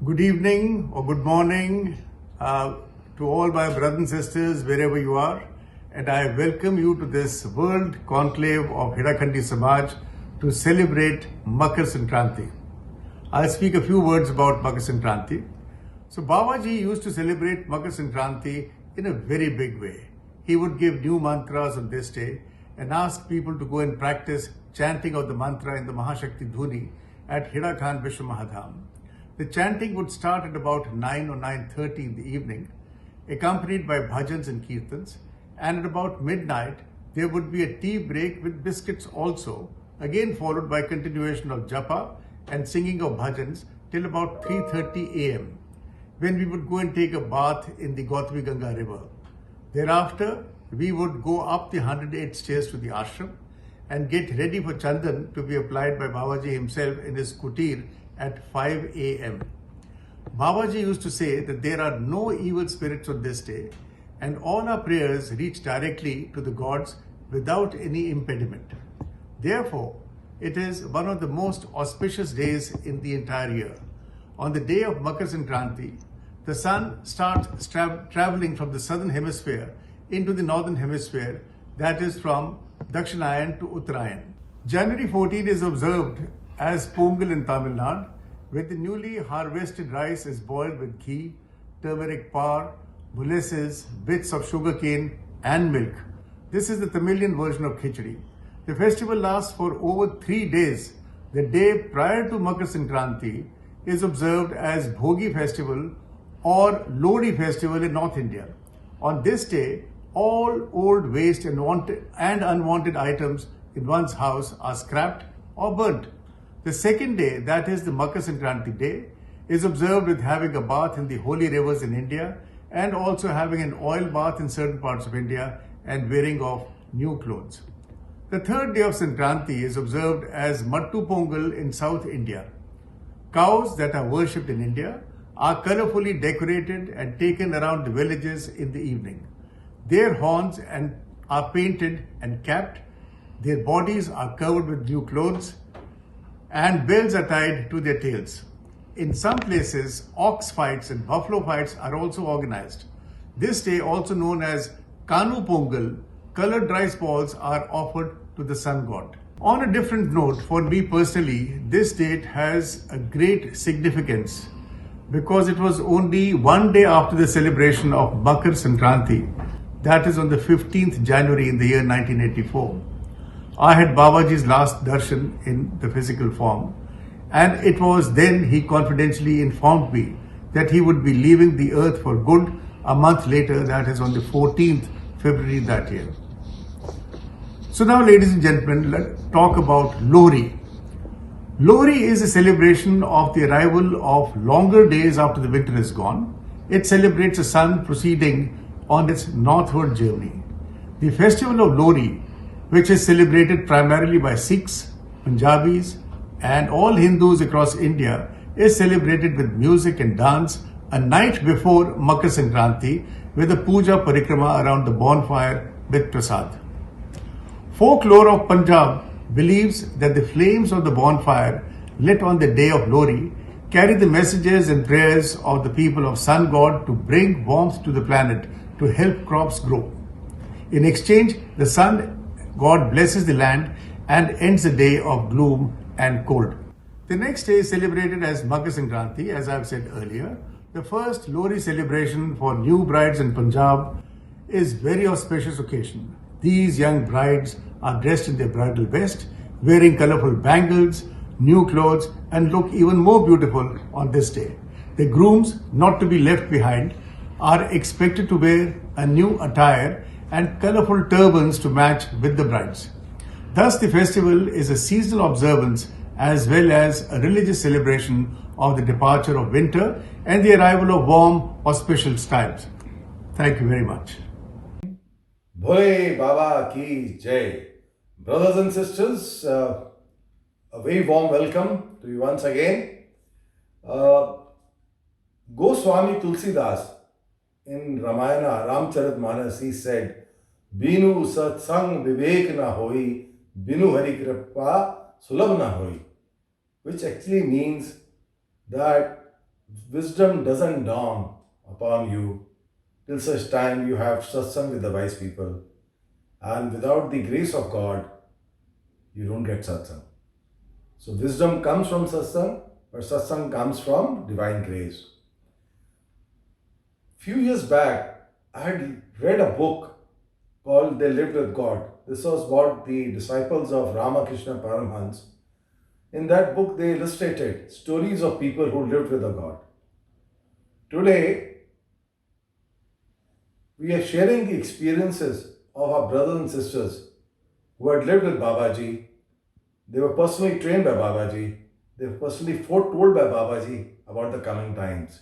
Good evening or good morning to all my brothers and sisters wherever you are, and I welcome you to this World Conclave of Haidakhandi Samaj to celebrate Makar Sankranti. I'll speak a few words about Makar Sankranti. So Babaji used to celebrate Makar Sankranti in a very big way. He would give new mantras on this day and ask people to go and practice chanting of the mantra in the Mahashakti Dhuni at Haidakhan Mahadham. The chanting would start at about 9 or 9:30 in the evening, accompanied by bhajans and kirtans, and at about midnight there would be a tea break with biscuits also, again followed by continuation of japa and singing of bhajans till about 3:30 a.m. when we would go and take a bath in the Gautami Ganga river. Thereafter, we would go up the 108 stairs to the ashram and get ready for Chandan to be applied by Babaji himself in his kutir at 5 a.m. Babaji used to say that there are no evil spirits on this day and all our prayers reach directly to the gods without any impediment. Therefore, it is one of the most auspicious days in the entire year. On the day of Makar Sankranti, the sun starts traveling from the southern hemisphere into the northern hemisphere, that is from Dakshinayan to Uttarayan. January 14 is observed as Pongal in Tamil Nadu, where the newly harvested rice is boiled with ghee, turmeric powder, molasses, bits of sugarcane and milk. This is the Tamilian version of khichdi. The festival lasts for over 3 days. The day prior to Makar Sankranti is observed as Bhogi festival or Lodi festival in North India. On this day, all old waste and unwanted items in one's house are scrapped or burnt. The second day, that is the Makar Sankranti day, is observed with having a bath in the holy rivers in India and also having an oil bath in certain parts of India and wearing of new clothes. The third day of Sankranti is observed as Mattu Pongal in South India. Cows that are worshipped in India are colorfully decorated and taken around the villages in the evening. Their horns are painted and capped, their bodies are covered with new clothes, and bells are tied to their tails. In some places, ox fights and buffalo fights are also organized. This day, also known as Kanu Pongal, colored rice balls are offered to the sun god. On a different note, for me personally, this date has a great significance because it was only one day after the celebration of Makar Sankranti, that is on the 15th January in the year 1984. I had Babaji's last darshan in the physical form, and it was then he confidentially informed me that he would be leaving the earth for good a month later, that is on the 14th February that year. So now, ladies and gentlemen, let's talk about Lohri. Lohri is a celebration of the arrival of longer days after the winter is gone. It celebrates the sun proceeding on its northward journey. The festival of Lohri, which is celebrated primarily by Sikhs, Punjabis, and all Hindus across India, is celebrated with music and dance a night before Makar Sankranti with a puja parikrama around the bonfire with prasad. Folklore of Punjab believes that the flames of the bonfire lit on the day of Lohri carry the messages and prayers of the people of Sun God to bring warmth to the planet to help crops grow. In exchange, the Sun God blesses the land and ends the day of gloom and cold. The next day is celebrated as Makar Sankranti, as I have said earlier. The first Lohri celebration for new brides in Punjab is very auspicious occasion. These young brides are dressed in their bridal best, wearing colorful bangles, new clothes, and look even more beautiful on this day. The grooms, not to be left behind, are expected to wear a new attire and colorful turbans to match with the brides. Thus, the festival is a seasonal observance as well as a religious celebration of the departure of winter and the arrival of warm, auspicious times. Thank you very much. Bhole Baba Ki Jai. Brothers and sisters, a very warm welcome to you once again. Goswami Tulsidas in Ramayana, Ramcharitmanas, he said, Binu satsang vivek na hoi, binu hari kripa sulabh na hoi, which actually means that wisdom doesn't dawn upon you till such time you have satsang with the wise people. And without the grace of God, you don't get satsang. So wisdom comes from satsang, but satsang comes from divine grace. Few years back, I had read a book called They Lived with God. This was about the disciples of Ramakrishna Paramhans. In that book, they illustrated stories of people who lived with a God. Today, we are sharing the experiences of our brothers and sisters who had lived with Babaji. They were personally trained by Babaji. They were personally foretold by Babaji about the coming times.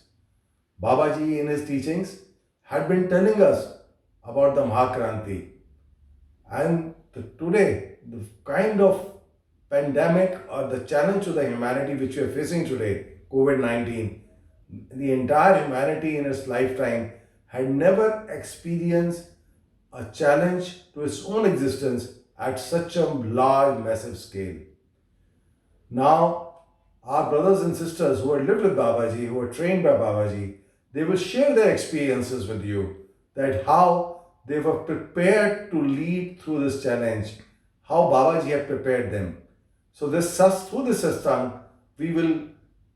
Babaji, in his teachings, had been telling us about the Mahakranti. And today, the kind of pandemic or the challenge to the humanity which we are facing today, COVID-19, the entire humanity in its lifetime had never experienced a challenge to its own existence at such a large, massive scale. Now, our brothers and sisters who had lived with Babaji, who were trained by Babaji, they will share their experiences with you, that how they were prepared to lead through this challenge, how Babaji had prepared them. So through this satsang, we will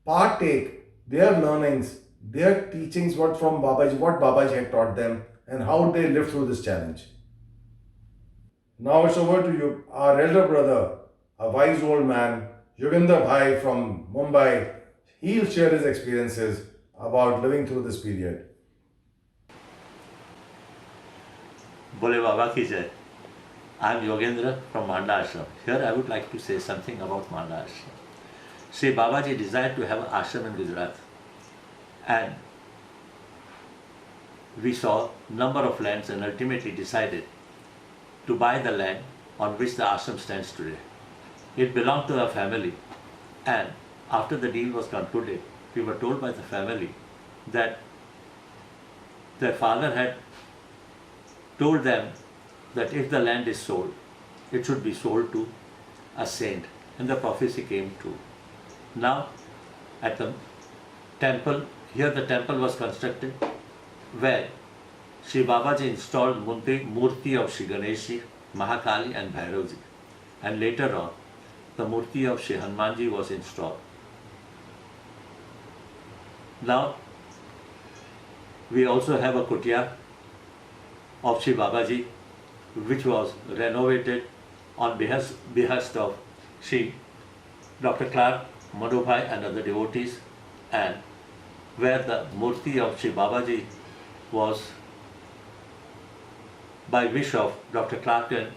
partake their learnings, their teachings, what Babaji had taught them, and how they lived through this challenge. Now it's over to you, our elder brother, a wise old man, Yogendra Bhai from Mumbai. He'll share his experiences about living through this period. Bole Baba ki jai. I am Yogendra from Manda Ashram. Here I would like to say something about Manda Ashram. Sri Babaji desired to have an ashram in Gujarat, and we saw number of lands and ultimately decided to buy the land on which the ashram stands today. It belonged to our family, and after the deal was concluded, we were told by the family that their father had told them that if the land is sold, it should be sold to a saint, and the prophecy came true. Now, at the temple, here the temple was constructed where Sri Babaji installed Murti of Sri Ganeshi, Mahakali and Bhairavji, and later on the Murti of Sri Hanumanji was installed. Now, we also have a kutia of Sri Babaji, which was renovated on behest of Sri Dr. Clark, Madhubhai and other devotees, and where the Murti of Sri Babaji was, by wish of Dr. Clark and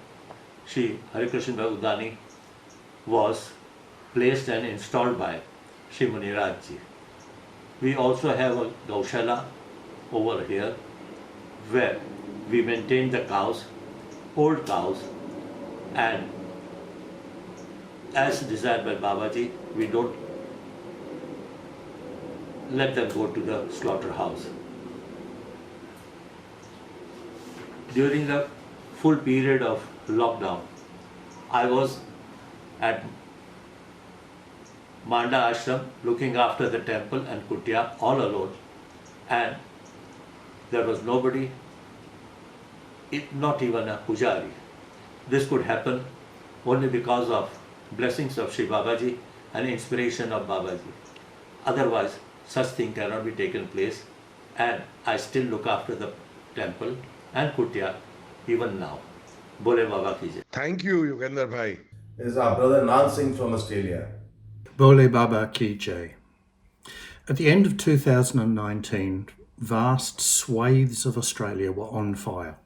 Sri Harikrishna Udani, was placed and installed by Sri Muniraj ji. We also have a Gaushala over here where we maintain the cows, old cows, and as desired by Babaji, we don't let them go to the slaughterhouse. During the full period of lockdown, I was at Manda Ashram looking after the temple and kutia all alone, and there was nobody, not even a pujari. This could happen only because of blessings of Sri Babaji and inspiration of Babaji. Otherwise, such thing cannot be taken place, and I still look after the temple and kutia even now. Bole Baba ki jai. Thank you, Yogendra Bhai. This is our brother Nan Singh from Australia. Bole Baba ki jai. At the end of 2019, vast swathes of Australia were on fire.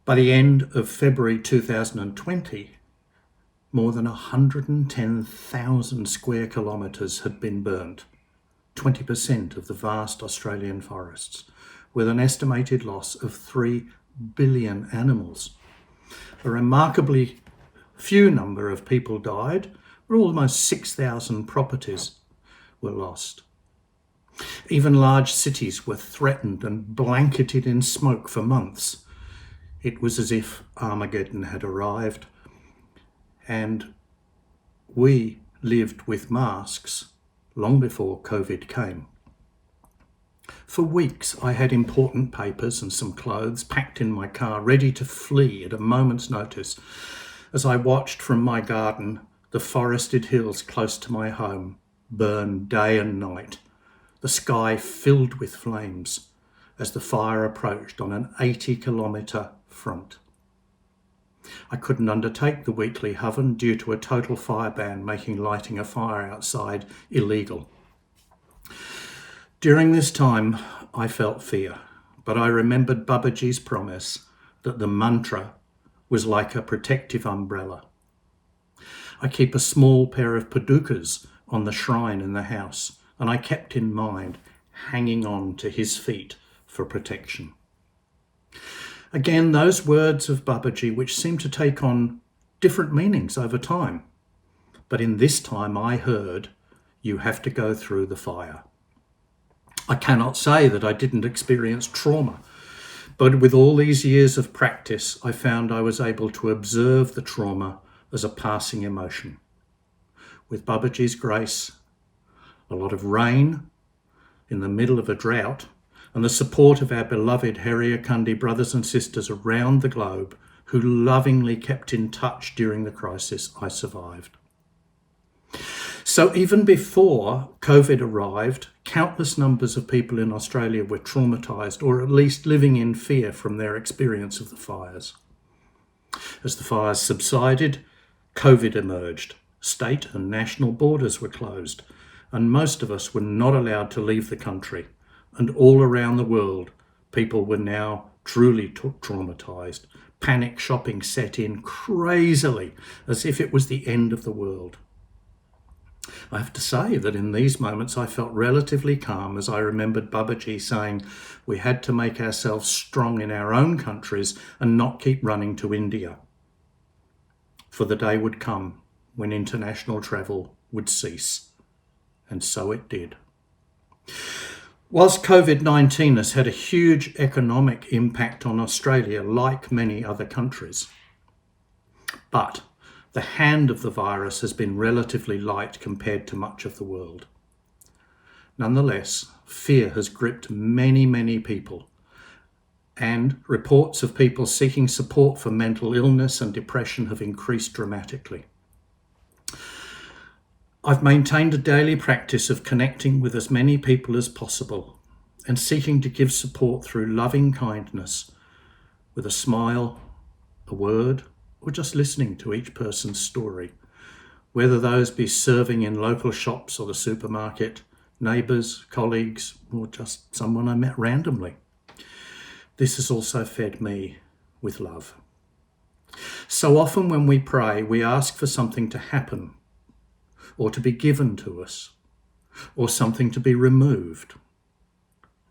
By the end of February 2020, more than 110,000 square kilometres had been burnt, 20% of the vast Australian forests, with an estimated loss of 3 billion animals. A remarkably few number of people died, but almost 6,000 properties were lost. Even large cities were threatened and blanketed in smoke for months. It was as if Armageddon had arrived, and we lived with masks long before COVID came. For weeks, I had important papers and some clothes packed in my car, ready to flee at a moment's notice, as I watched from my garden the forested hills close to my home burn day and night, the sky filled with flames as the fire approached on an 80-kilometre front. I couldn't undertake the weekly Haven due to a total fire ban, making lighting a fire outside illegal. During this time, I felt fear, but I remembered Babaji's promise that the mantra was like a protective umbrella. I keep a small pair of padukas on the shrine in the house, and I kept in mind hanging on to his feet for protection. Again, those words of Babaji, which seem to take on different meanings over time. But in this time I heard, you have to go through the fire. I cannot say that I didn't experience trauma, but with all these years of practice, I found I was able to observe the trauma as a passing emotion. With Babaji's grace, a lot of rain in the middle of a drought, and the support of our beloved Haidakhandi brothers and sisters around the globe who lovingly kept in touch during the crisis, I survived. So even before COVID arrived, countless numbers of people in Australia were traumatised, or at least living in fear from their experience of the fires. As the fires subsided, COVID emerged. State and national borders were closed, and most of us were not allowed to leave the country. And all around the world, people were now truly traumatised. Panic shopping set in crazily, as if it was the end of the world. I have to say that in these moments I felt relatively calm as I remembered Babaji saying we had to make ourselves strong in our own countries and not keep running to India. For the day would come when international travel would cease. And so it did. Whilst COVID-19 has had a huge economic impact on Australia, like many other countries, but the hand of the virus has been relatively light compared to much of the world. Nonetheless, fear has gripped many, many people, and reports of people seeking support for mental illness and depression have increased dramatically. I've maintained a daily practice of connecting with as many people as possible and seeking to give support through loving kindness, with a smile, a word, or just listening to each person's story, whether those be serving in local shops or the supermarket, neighbours, colleagues, or just someone I met randomly. This has also fed me with love. So often when we pray, we ask for something to happen, or to be given to us, or something to be removed.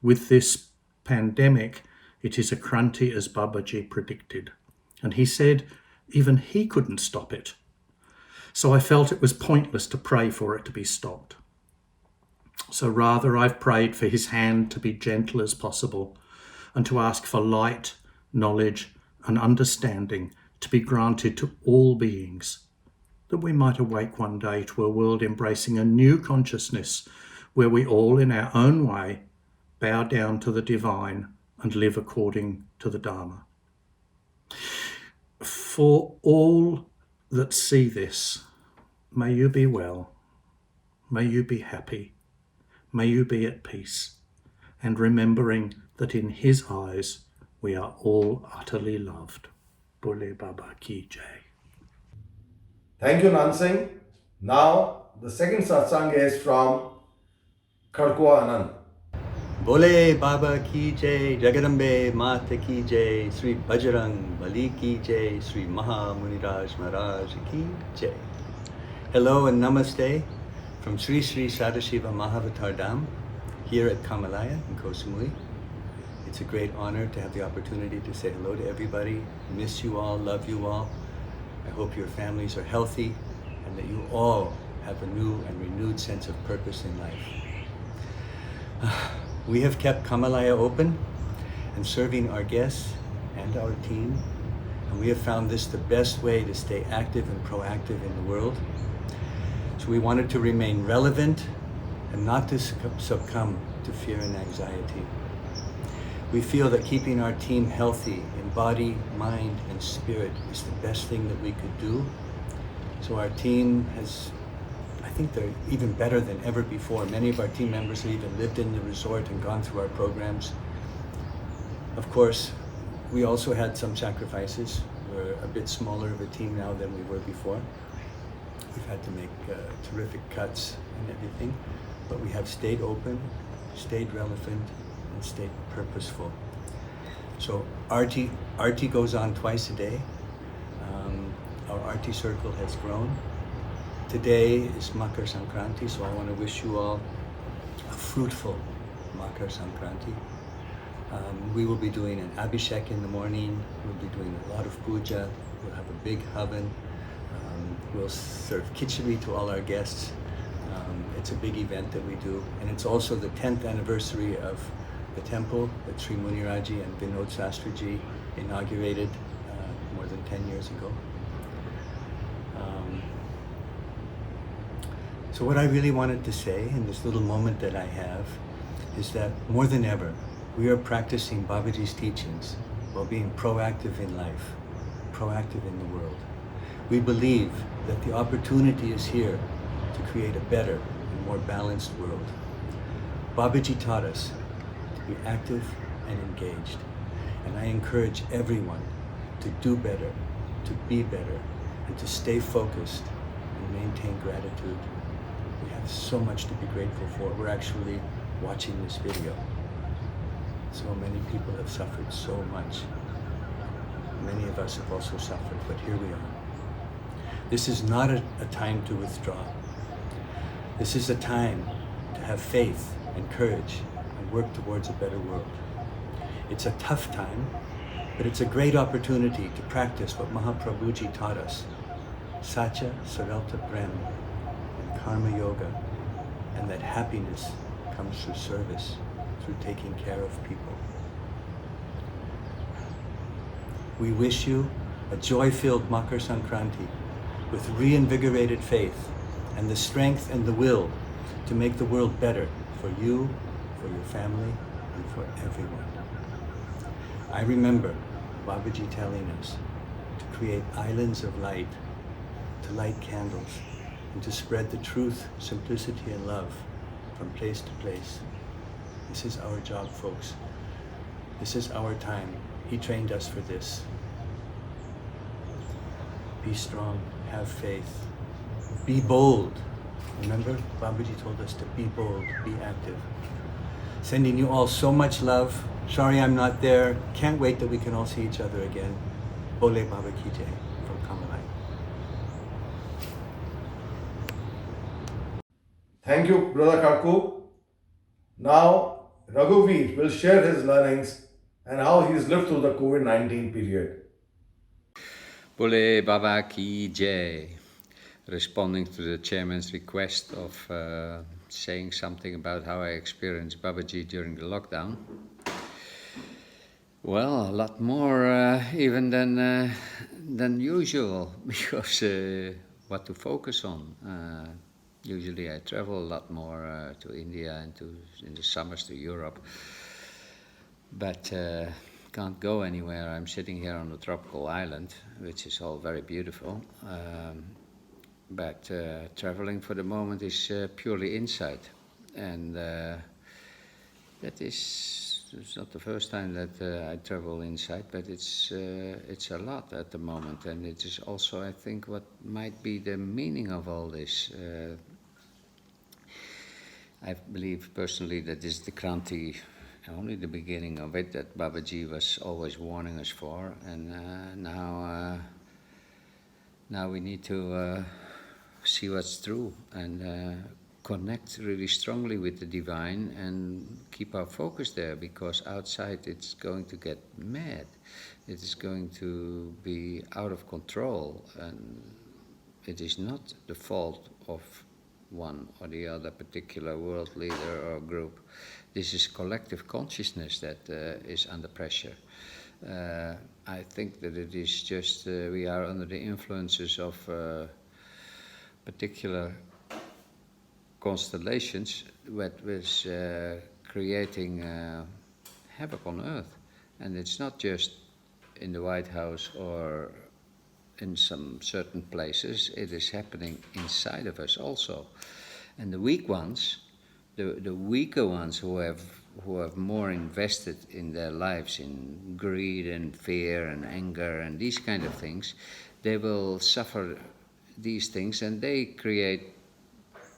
With this pandemic, it is a Kranti as Babaji predicted. And he said even he couldn't stop it. So I felt it was pointless to pray for it to be stopped. So rather I've prayed for his hand to be gentle as possible and to ask for light, knowledge and understanding to be granted to all beings, that we might awake one day to a world embracing a new consciousness where we all in our own way bow down to the divine and live according to the Dharma. For all that see this, may you be well, may you be happy, may you be at peace, and remembering that in his eyes we are all utterly loved. Bole Baba Ki Jai. Thank you, Nansing. Now, the second satsang is from KHARKU Anand. Bole Baba Ki Jai, Jagadambe Mata Ki Jai, Sri Bajrang Bali Ki Jai, Sri Maha Muniraj Maharaj Ki Jai. Hello and namaste from Sri Sri Sadashiva Mahavatar Dham here at Kamalaya in Koh Samui. It's a great honor to have the opportunity to say hello to everybody. Miss you all, love you all. I hope your families are healthy and that you all have a new and renewed sense of purpose in life. We have kept Kamalaya open and serving our guests and our team, and we have found this the best way to stay active and proactive in the world. So we wanted to remain relevant and not to succumb to fear and anxiety. We feel that keeping our team healthy in body, mind, and spirit is the best thing that we could do. So our team I think they're even better than ever before. Many of our team members have even lived in the resort and gone through our programs. Of course, we also had some sacrifices. We're a bit smaller of a team now than we were before. We've had to make terrific cuts and everything, but we have stayed open, stayed relevant, and stayed purposeful. So Arti goes on twice a day. Our Arti circle has grown. Today is Makar Sankranti, so I want to wish you all a fruitful Makar Sankranti. We will be doing an Abhishek in the morning. We'll be doing a lot of puja. We'll have a big oven. We'll serve khichdi to all our guests. It's a big event that we do. And it's also the 10th anniversary of the temple that Sri Muniraji and Vinod Sastriji inaugurated more than 10 years ago. So what I really wanted to say in this little moment that I have is that more than ever, we are practicing Babaji's teachings while being proactive in life, proactive in the world. We believe that the opportunity is here to create a better and more balanced world. Babaji taught us to be active and engaged, and I encourage everyone to do better, to be better, and to stay focused and maintain gratitude. We have so much to be grateful for. We're actually watching this video. So many people have suffered so much. Many of us have also suffered, but here we are. This is not a time to withdraw. This is a time to have faith and courage and work towards a better world. It's a tough time, but it's a great opportunity to practice what Mahaprabhuji taught us. Satya, Saralta Prem, and Karma Yoga, and that happiness comes through service, through taking care of people. We wish you a joy-filled Makar Sankranti with reinvigorated faith and the strength and the will to make the world better for you, for your family, and for everyone. I remember Babaji telling us to create islands of light, to light candles, and to spread the truth, simplicity, and love from place to place. This is our job, folks. This is our time. He trained us for this. Be strong, have faith, be bold. Remember, Babaji told us to be bold, be active. Sending you all so much love. Sorry I'm not there. Can't wait that we can all see each other again. Bole Baba Ki Jai from Kamalai. Thank you, Brother KHARKU. Now, RAGUVIR will share his learnings and how he's lived through the COVID-19 period. Bole Baba Ki Jai. Responding to the chairman's request of saying something about how I experienced Babaji during the lockdown. Well, a lot more even than usual, because what to focus on. Usually I travel a lot more to India and in the summers to Europe, but can't go anywhere. I'm sitting here on a tropical island, which is all very beautiful. But traveling for the moment is purely inside, and that is, it's not the first time that I travel inside, but it's a lot at the moment, and it is also, I think, what might be the meaning of all this. I believe personally that this is the Kranti, only the beginning of it, that Babaji was always warning us for, and now we need to see what's true and connect really strongly with the divine and keep our focus there, because outside it's going to get mad. It is going to be out of control, and it is not the fault of one or the other particular world leader or group. This is collective consciousness that is under pressure. I think that it is just we are under the influences of particular constellations that was creating havoc on Earth. And it's not just in the White House or in some certain places, it is happening inside of us also. And the weak ones, the weaker ones who have more invested in their lives in greed and fear and anger and these kind of things, they will suffer these things and they create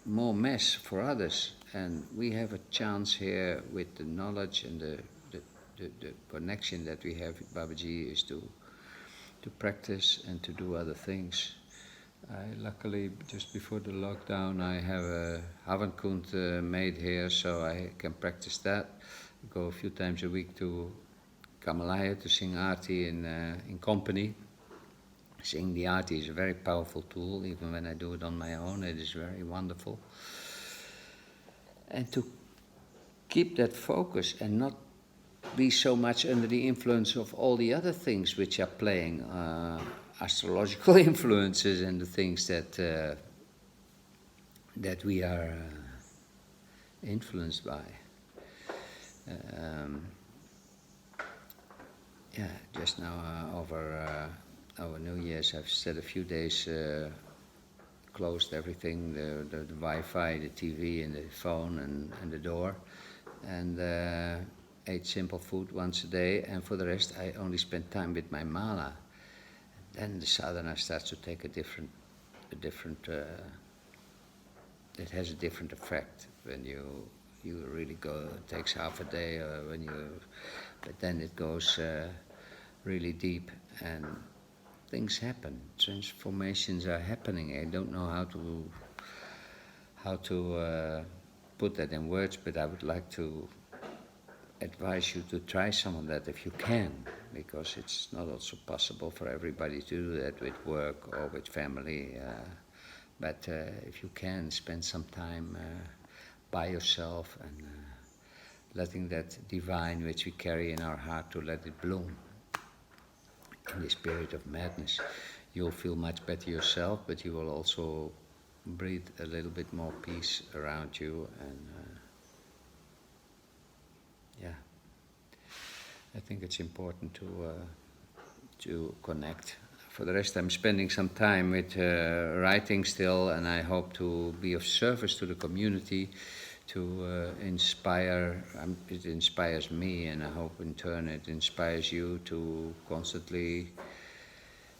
more mess for others. And we have a chance here with the knowledge and the connection that we have with Babaji is to practice and to do other things. Luckily, just before the lockdown, I have a Haidakhandi made here, so I can practice that. I go a few times a week to Kamalaya to sing Aarti in company. Singing the Aarti is a very powerful tool. Even when I do it on my own, it is very wonderful. And to keep that focus and not be so much under the influence of all the other things which are playing, astrological influences and the things that we are influenced by. Just now over our New Year's, I've said a few days closed everything, the Wi-Fi, the TV and the phone and the door, and ate simple food once a day, and for the rest I only spent time with my mala. Then the sadhana starts to take it has a different effect when you really go. It takes half a day, but then it goes really deep, and things happen. Transformations are happening. I don't know how to put that in words, but I would like to advise you to try some of that if you can, because it's not also possible for everybody to do that with work or with family. But if you can, spend some time by yourself and letting that divine which we carry in our heart to let it bloom. In this period of madness, you'll feel much better yourself, but you will also breathe a little bit more peace around you, and I think it's important to connect. For the rest, I'm spending some time with writing still, and I hope to be of service to the community, to inspire. It inspires me, and I hope in turn it inspires you to constantly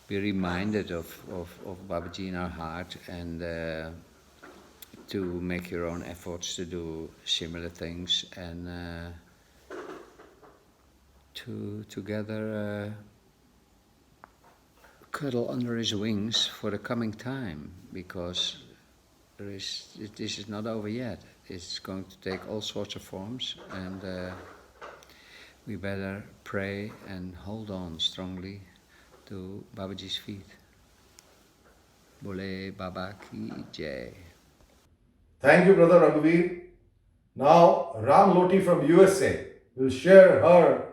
be reminded of Babaji in our heart, and to make your own efforts to do similar things, and to together cuddle under his wings for the coming time, because this is not over yet. It's going to take all sorts of forms, and we better pray and hold on strongly to Babaji's feet. Bole Baba Ki Jai. Thank you, Brother Raguvir. Now, Ram Loti from USA will share her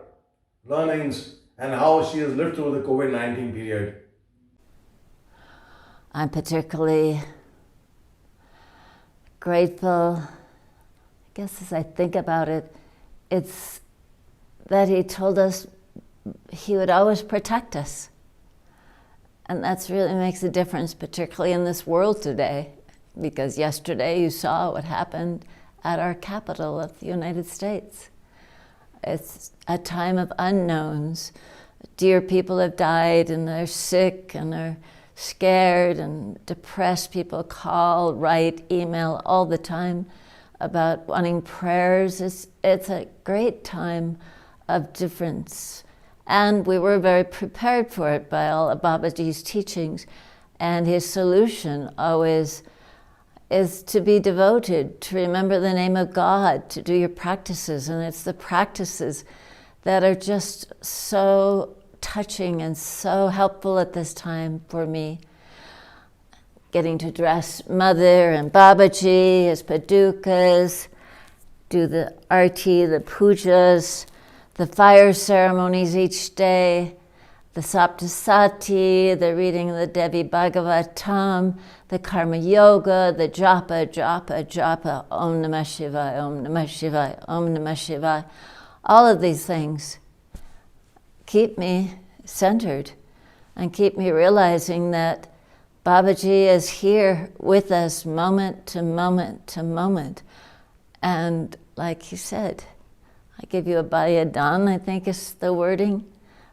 learnings and how she has lived through the COVID-19 period. I'm particularly grateful, I guess as I think about it, it's that he told us he would always protect us. And that's really makes a difference, particularly in this world today, because yesterday you saw what happened at our capital of the United States. It's a time of unknowns. Dear people have died, and they're sick, and they're scared and depressed. People call, write, email all the time about wanting prayers. It's a great time of difference. And we were very prepared for it by all of Babaji's teachings. And his solution always is to be devoted, to remember the name of God, to do your practices. And it's the practices that are just so touching and so helpful at this time for me. Getting to dress Mother and Babaji as padukas, do the arti, the pujas, the fire ceremonies each day, the Saptasati, the reading of the Devi Bhagavatam, the Karma Yoga, the Japa, Japa, Japa, Om Namah Shivaya, Om Namah Shivaya, Om Namah Shivaya. All of these things keep me centered and keep me realizing that Babaji is here with us moment to moment to moment. And like he said, I give you a bayadan, I think is the wording,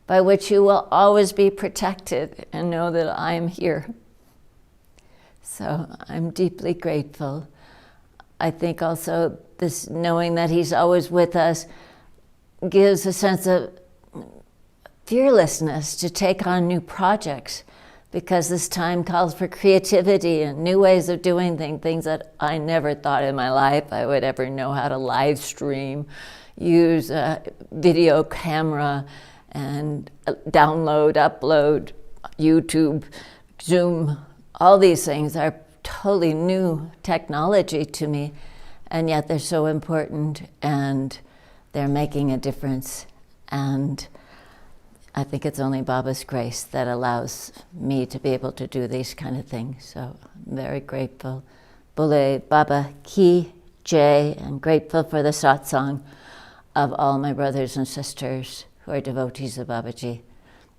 by which you will always be protected and know that I am here. So I'm deeply grateful. I think also this knowing that he's always with us gives a sense of fearlessness to take on new projects, because this time calls for creativity and new ways of doing things that I never thought in my life I would ever know how to live stream, use a video camera, and download, upload, YouTube, Zoom. All these things are totally new technology to me, and yet they're so important and they're making a difference. And I think it's only Baba's grace that allows me to be able to do these kind of things. So I'm very grateful. Bole Baba Ki Jai, and grateful for the satsang of all my brothers and sisters who are devotees of Babaji,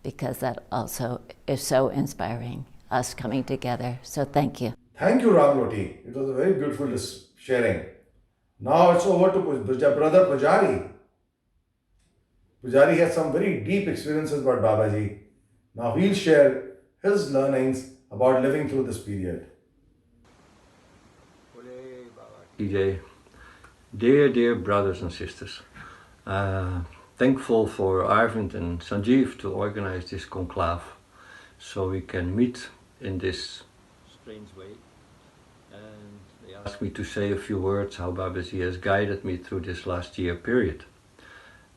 because that also is so inspiring, us coming together. So thank you. Thank you, Ramloti. It was a very beautiful sharing. Now it's over to Brother Pujari. Pujari has some very deep experiences about Babaji. Now he'll share his learnings about living through this period. Dear brothers and sisters, thankful for Arvind and Sanjeev to organize this conclave so we can meet in this strange way. And they asked me to say a few words how Babaji has guided me through this last year period.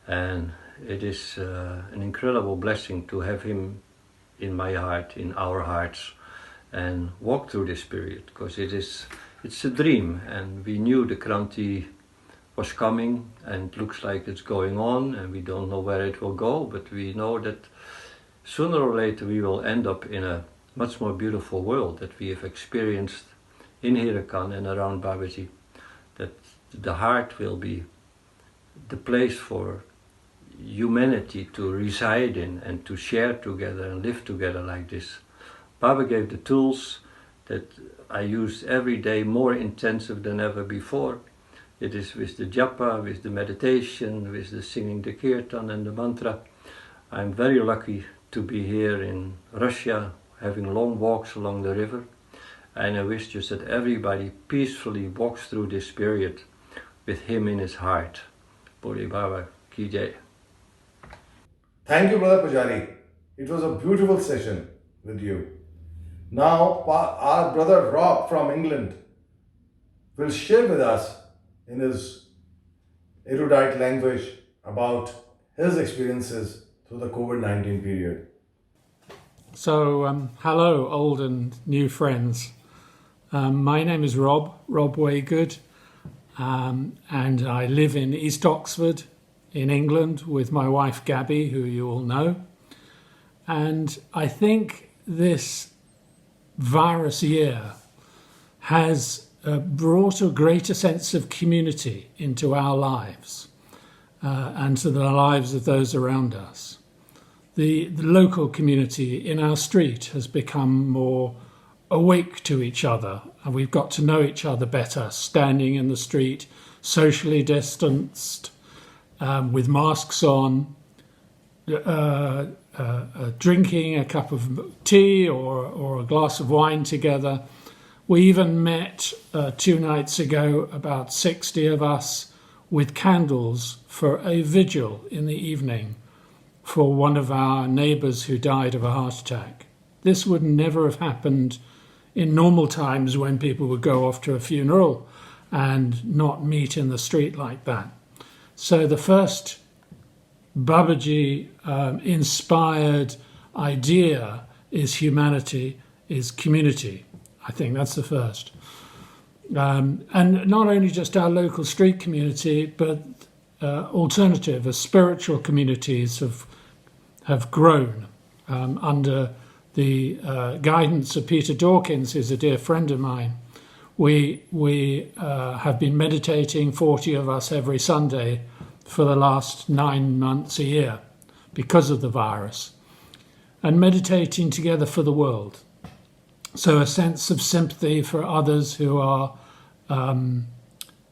And it is an incredible blessing to have him in my heart, in our hearts, and walk through this period, because it's a dream, and we knew the Kranti was coming and looks like it's going on, and we don't know where it will go, but we know that sooner or later we will end up in a much more beautiful world that we have experienced in Haidakhan and around Babaji, that the heart will be the place for humanity to reside in and to share together and live together like this. Baba gave the tools that I use every day, more intensive than ever before. It is with the japa, with the meditation, with the singing the kirtan and the mantra. I'm very lucky to be here in Russia, having long walks along the river, and I wish just that everybody peacefully walks through this period with him in his heart. Bole Baba Ki Jai. Thank you, Brother Pujari. It was a beautiful session with you. Now, our brother Rob from England will share with us in his erudite language about his experiences through the COVID-19 period. So, hello, old and new friends. My name is Rob Waygood, and I live in East Oxford in England with my wife Gabby, who you all know. And I think this virus year has brought a greater sense of community into our lives and to the lives of those around us. The local community in our street has become more awake to each other, and we've got to know each other better, standing in the street, socially distanced, with masks on, drinking a cup of tea or a glass of wine together. We even met 2 nights ago, about 60 of us, with candles for a vigil in the evening for one of our neighbours who died of a heart attack. This would never have happened in normal times when people would go off to a funeral and not meet in the street like that. So the first Babaji inspired idea is humanity, is community. I think that's the first. And not only just our local street community, but alternative, spiritual communities have grown. under the guidance of Peter Dawkins, who's a dear friend of mine. We have been meditating, 40 of us every Sunday, for the last 9 months a year because of the virus, and meditating together for the world. So a sense of sympathy for others who are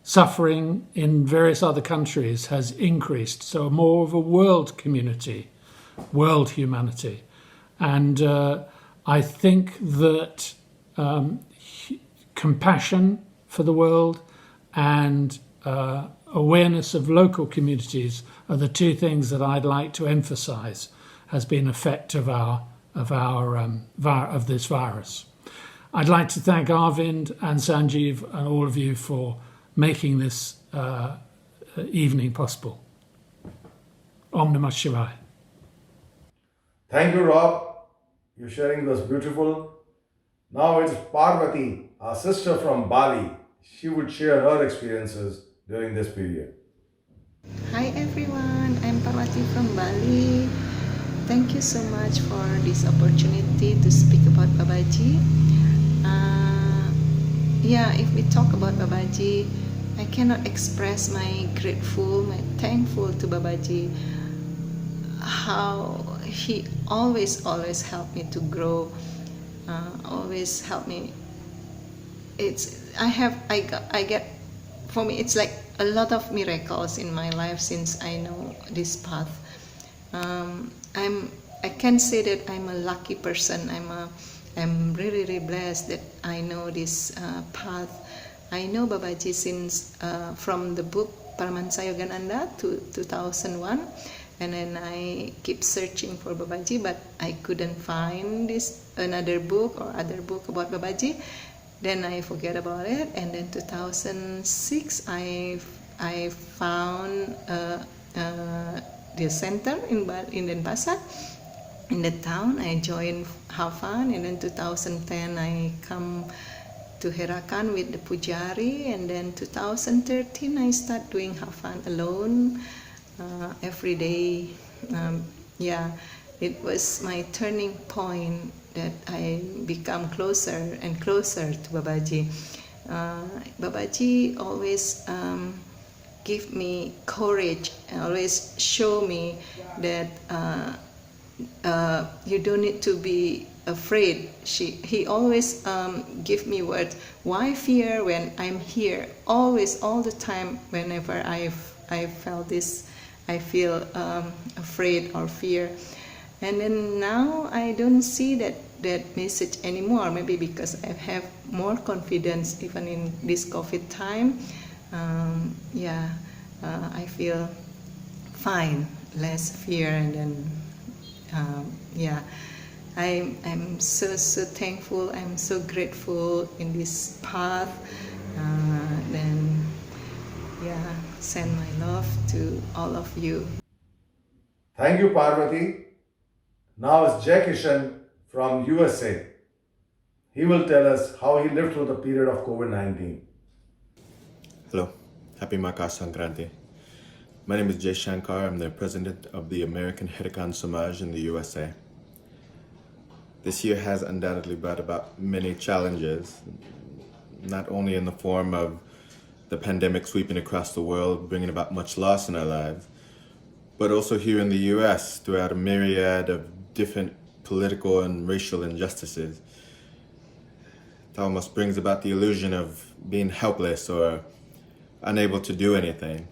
suffering in various other countries has increased. So more of a world community, world humanity. And I think that compassion for the world and awareness of local communities are the two things that I'd like to emphasize has been an effect of this virus. I'd like to thank Arvind and Sanjeev and all of you for making this evening possible. Om Namah Shivaya. Thank you, Rob. Your sharing was beautiful. Now it's Parvati, our sister from Bali. She would share her experiences during this period. Hi everyone, I'm Parvati from Bali. Thank you so much for this opportunity to speak about Babaji. If we talk about Babaji, I cannot express my thankful to Babaji, how he always helped me to grow, always helped me. For me, it's like a lot of miracles in my life since I know this path. I can say that I'm a lucky person. I'm really blessed that I know this path. I know Babaji since from the book Paramansa Yogananda to 2001, and then I keep searching for Babaji, but I couldn't find another book or other book about Babaji. Then I forget about it, and then 2006 I found the center in Denpasar, in the town. I joined Haidakhan, and then 2010 I come to Haidakhan with the Pujari, and then 2013 I start doing Haidakhan alone every day. It was my turning point that I become closer and closer to Babaji. Babaji always give me courage and always show me that you don't need to be afraid. He always give me words. Why fear when I'm here? Always, all the time, whenever I felt this, I feel afraid or fear. And then now I don't see that message anymore, maybe because I have more confidence even in this COVID time. I feel fine, less fear, and then I'm so thankful, I'm so grateful in this path. Send my love to all of you. Thank you, Parvati. Now it's Jai Kishan from USA. He will tell us how he lived through the period of COVID-19. Hello, happy Makar Sankranti. My name is Jay Shankar. I'm the president of the American Haidakhandi Samaj in the USA. This year has undoubtedly brought about many challenges, not only in the form of the pandemic sweeping across the world, bringing about much loss in our lives, but also here in the US throughout a myriad of different political and racial injustices. It almost brings about the illusion of being helpless or unable to do anything.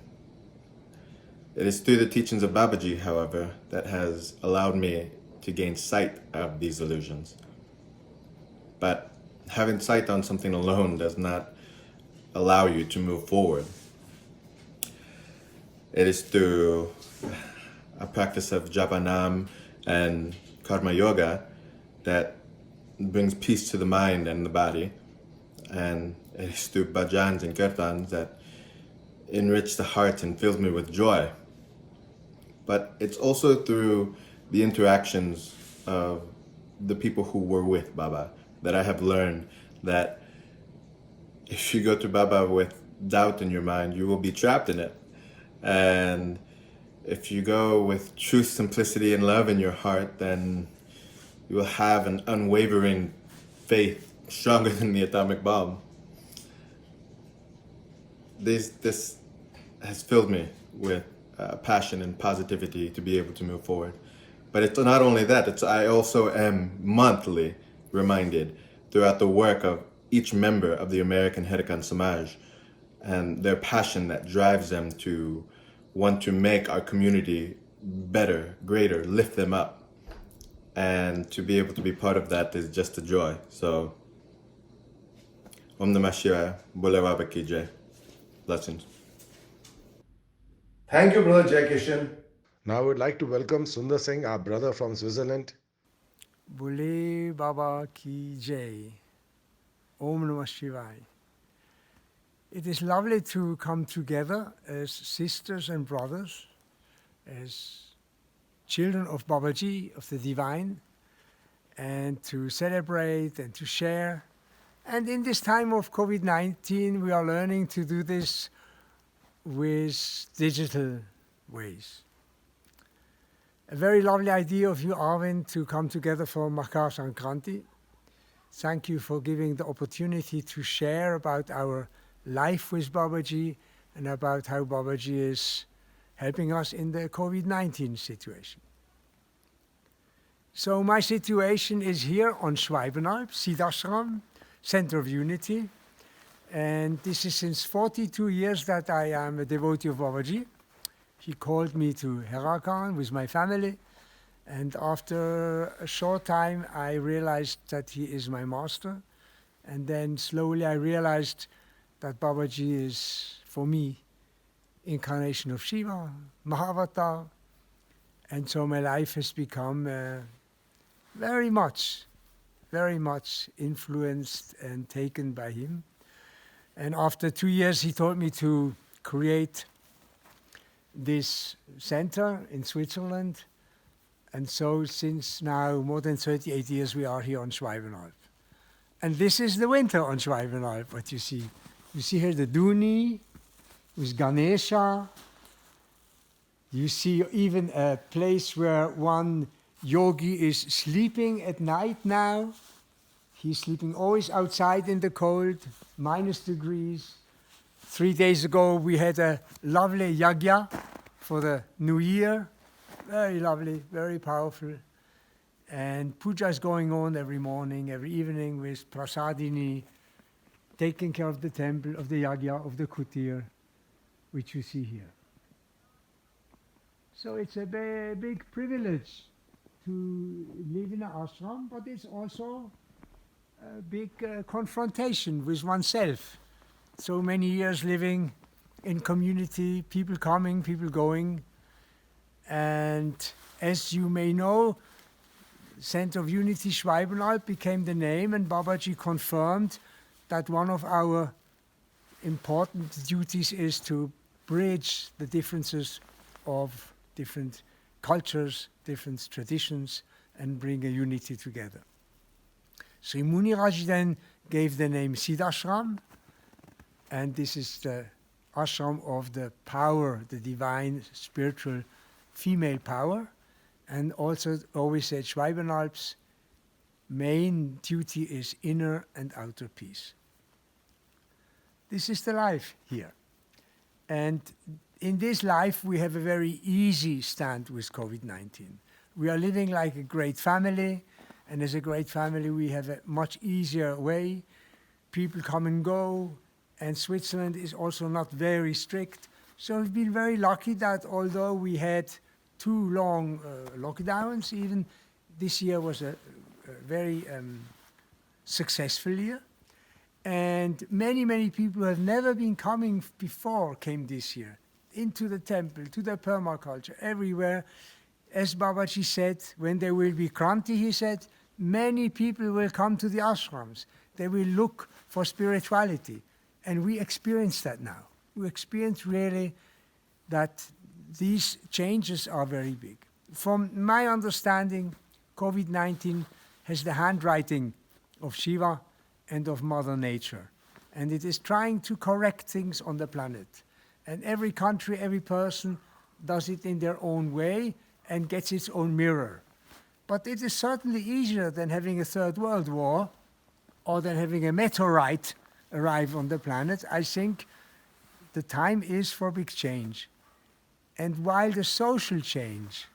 It is through the teachings of Babaji, however, that has allowed me to gain sight of these illusions. But having sight on something alone does not allow you to move forward. It is through a practice of japanam and karma yoga that brings peace to the mind and the body, and it is through bhajans and kirtans that enrich the heart and fills me with joy. But it's also through the interactions of the people who were with Baba that I have learned that if you go to Baba with doubt in your mind, you will be trapped in it. And if you go with truth, simplicity, and love in your heart, then you will have an unwavering faith stronger than the atomic bomb. This has filled me with passion and positivity to be able to move forward. But it's not only that, I also am monthly reminded throughout the work of each member of the American Haidakhandi Samaj and their passion that drives them to want to make our community better, greater, lift them up. And to be able to be part of that is just a joy. So, Om Namah Shivaya, Bole Baba Ki Jai. Blessings. Thank you, Brother Jai Kishan. Now I would like to welcome Sundar Singh, our brother from Switzerland. Bole Baba Ki Jai. Om Namah Shivaya. It is lovely to come together as sisters and brothers, as children of Babaji, of the Divine, and to celebrate and to share. And in this time of COVID-19, we are learning to do this with digital ways. A very lovely idea of you, Arvind, to come together for Makar Sankranti. Thank you for giving the opportunity to share about our life with Babaji and about how Babaji is helping us in the COVID-19 situation. So my situation is here on Schwalbenalp, Siddhashram, Center of Unity. And this is since 42 years that I am a devotee of Babaji. He called me to Haidakhan with my family. And after a short time, I realized that he is my master. And then slowly I realized that Babaji is, for me, incarnation of Shiva, Mahavatar. And so my life has become very much influenced and taken by him. And after 2 years, he told me to create this center in Switzerland. And so since now more than 38 years, we are here on Schwalbenalp. And this is the winter on Schwalbenalp, what you see. You see here the Duni with Ganesha. You see even a place where one yogi is sleeping at night now. He's sleeping always outside in the cold, -degrees. 3 days ago, we had a lovely yagya for the New Year. Very lovely, very powerful. And puja is going on every morning, every evening with prasadini, taking care of the temple, of the yagya, of the kutir, which you see here. So it's a big privilege to live in an ashram, but it's also a big confrontation with oneself. So many years living in community, people coming, people going. And as you may know, Center of Unity Schwalbenalp became the name, and Babaji confirmed that one of our important duties is to bridge the differences of different cultures, different traditions, and bring a unity together. Sri Muniraj then gave the name Siddhashram, and this is the ashram of the power, the divine, spiritual, female power. And also always said Schwalbenalp's main duty is inner and outer peace. This is the life here. And in this life, we have a very easy stand with COVID-19. We are living like a great family, and as a great family, we have a much easier way. People come and go, and Switzerland is also not very strict. So we've been very lucky that although we had 2 long lockdowns, even this year was a very successful year. And many people who have never been coming before came this year into the temple, to the permaculture, everywhere. As Babaji said, when there will be Kranti, he said, many people will come to the ashrams. They will look for spirituality. And we experience that now. We experience really that these changes are very big. From my understanding, COVID-19 has the handwriting of Shiva and of Mother Nature. And it is trying to correct things on the planet. And every country, every person does it in their own way and gets its own mirror. But it is certainly easier than having a third world war or than having a meteorite arrive on the planet. I think the time is for big change. And while the social change,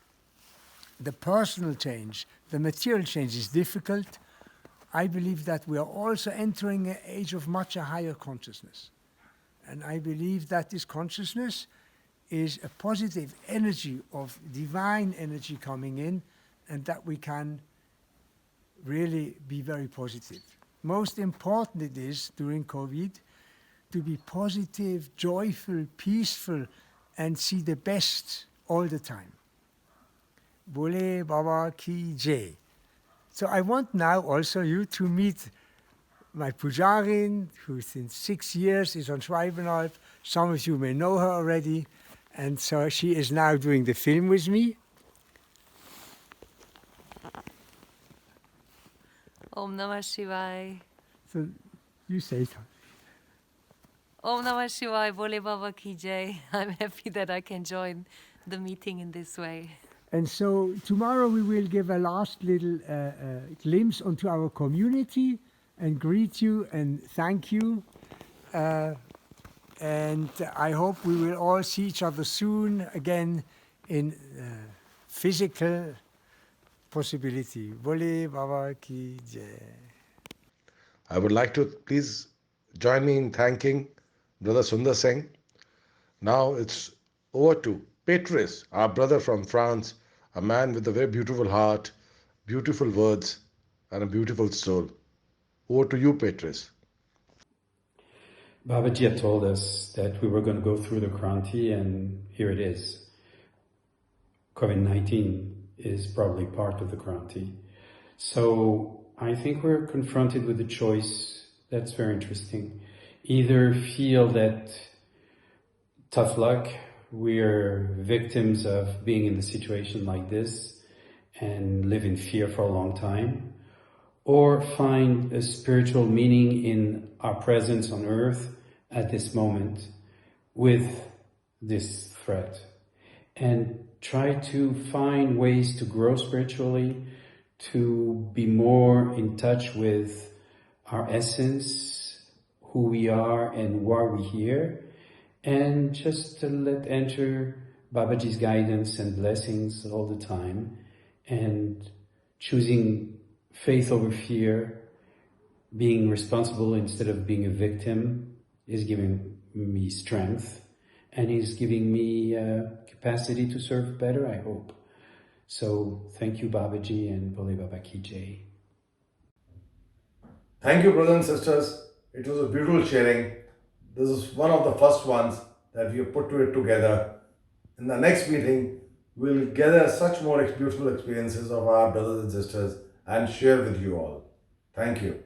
the personal change, the material change is difficult, I believe that we are also entering an age of much higher consciousness. And I believe that this consciousness is a positive energy of divine energy coming in, and that we can really be very positive. Most important it is during COVID to be positive, joyful, peaceful, and see the best all the time. Bole Baba Ki Jai. So I want now also you to meet my Pujarin, who since 6 years is on Schwalbenalp. Some of you may know her already. And so she is now doing the film with me. Om Namah Shivaya. So you say something. Om Namah Shivaya, Bole Baba Ki Jai. I'm happy that I can join the meeting in this way. And so tomorrow we will give a last little glimpse onto our community and greet you and thank you. And I hope we will all see each other soon again in physical possibility. Bole Baba Ki Jai. I would like to please join me in thanking Brother Sundar Singh. Now it's over to Patrice, our brother from France, a man with a very beautiful heart, beautiful words, and a beautiful soul. Over to you, Patrice. Babaji had told us that we were going to go through the Kranti, and here it is. COVID-19 is probably part of the Kranti. So I think we're confronted with a choice that's very interesting. Either feel that tough luck, we're victims of being in a situation like this and live in fear for a long time, or find a spiritual meaning in our presence on earth at this moment with this threat, and try to find ways to grow spiritually, to be more in touch with our essence, who we are and why we're here, and just to let enter Babaji's guidance and blessings all the time, and choosing faith over fear, being responsible instead of being a victim, is giving me strength, and is giving me capacity to serve better, I hope. So thank you, Babaji, and Bole Baba Ki Jai. Thank you, brothers and sisters. It was a beautiful sharing. This is one of the first ones that we have put together. In the next meeting, we'll gather such more beautiful experiences of our brothers and sisters and share with you all. Thank you.